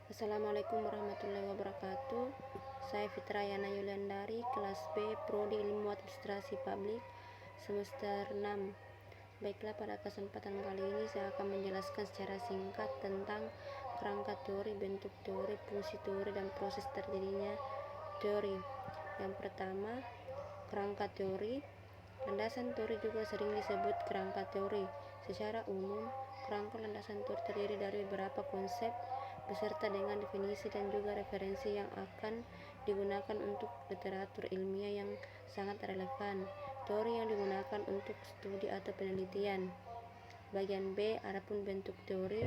Assalamualaikum warahmatullahi wabarakatuh. Saya Fitra Yana Yuliandari, kelas B, Prodi Ilmu Administrasi Publik, semester 6. Baiklah, pada kesempatan kali ini saya akan menjelaskan secara singkat tentang kerangka teori, bentuk teori, fungsi teori, dan proses terjadinya teori. Yang pertama, kerangka teori. Landasan teori juga sering disebut kerangka teori. Secara umum, kerangka landasan teori terdiri dari beberapa konsep beserta dengan definisi dan juga referensi yang akan digunakan untuk literatur ilmiah yang sangat relevan. Teori yang digunakan untuk studi atau penelitian. Bagian B, adapun bentuk teori.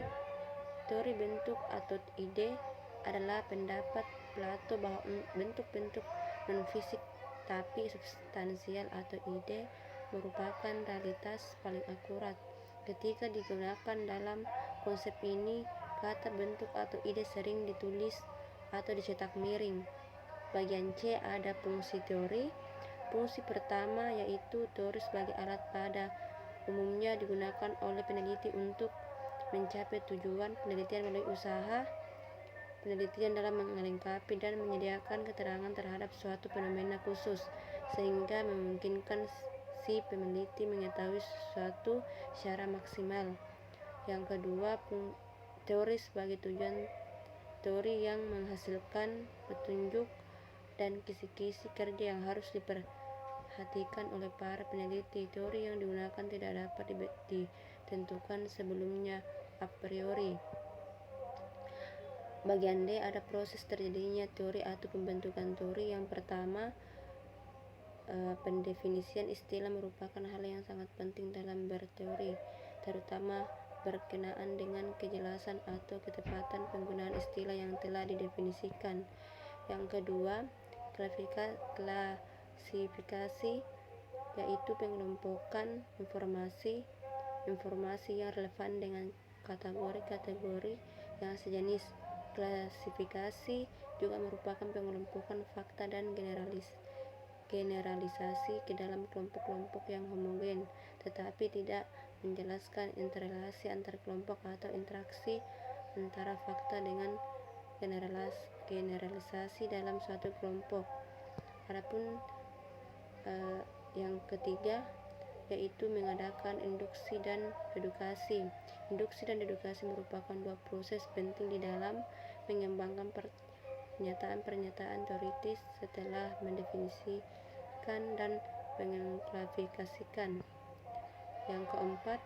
Teori bentuk atau ide adalah pendapat Plato bahwa bentuk-bentuk non-fisik tapi substansial atau ide merupakan realitas paling akurat. Ketika digunakan dalam konsep ini, kata bentuk atau ide sering ditulis atau dicetak miring. Bagian C, ada fungsi teori. Fungsi pertama yaitu teori sebagai alat pada umumnya digunakan oleh peneliti untuk mencapai tujuan penelitian melalui usaha penelitian dalam melengkapi dan menyediakan keterangan terhadap suatu fenomena khusus, sehingga memungkinkan si peneliti mengetahui sesuatu secara maksimal. Yang kedua, teori sebagai tujuan. Teori yang menghasilkan petunjuk dan kisi-kisi kerja yang harus diperhatikan oleh para peneliti. Teori yang digunakan tidak dapat ditentukan sebelumnya a priori. Bagian D, ada proses terjadinya teori atau pembentukan teori. Yang pertama, pendefinisian istilah merupakan hal yang sangat penting dalam berteori, terutama berkenaan dengan kejelasan atau ketepatan penggunaan istilah yang telah didefinisikan. Yang kedua, klasifikasi, yaitu pengelompokan informasi yang relevan dengan kategori-kategori yang sejenis. Klasifikasi juga merupakan pengelompokan fakta dan generalisasi ke dalam kelompok-kelompok yang homogen, tetapi tidak menjelaskan interrelasi antar kelompok atau interaksi antara fakta dengan generalisasi dalam suatu kelompok. Adapun yang ketiga yaitu mengadakan induksi dan dedukasi. Induksi dan dedukasi merupakan dua proses penting di dalam mengembangkan pernyataan teoritis setelah mendefinisikan dan mengklasifikasikan. Yang keempat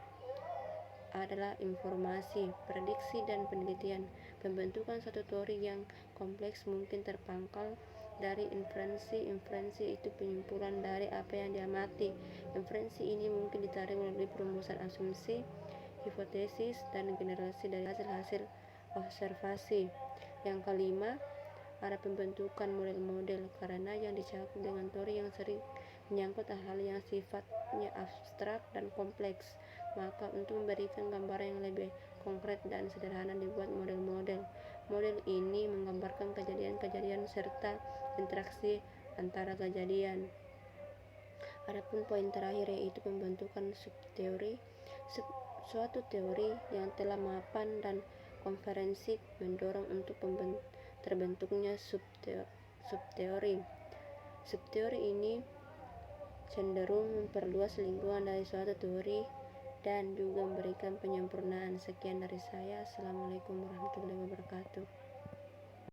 adalah informasi, prediksi, dan penelitian. Pembentukan satu teori yang kompleks mungkin terpangkal dari inferensi. Inferensi itu penyimpulan dari apa yang diamati. Inferensi ini mungkin ditarik melalui perumusan asumsi, hipotesis, dan generasi dari hasil-hasil observasi. Yang kelima, ada pembentukan model-model, karena yang dicakup dengan teori yang sering menyangkut hal-hal yang sifatnya abstrak dan kompleks, maka untuk memberikan gambaran yang lebih konkret dan sederhana dibuat model-model. Model ini menggambarkan kejadian-kejadian serta interaksi antara kejadian. Adapun poin terakhir yaitu pembentukan subteori. Suatu teori yang telah mapan dan konferensi mendorong untuk terbentuknya subteori. Subteori ini cenderung memperluas lingkungan dari suatu teori dan juga memberikan penyempurnaan. Sekian dari saya. Assalamualaikum warahmatullahi wabarakatuh.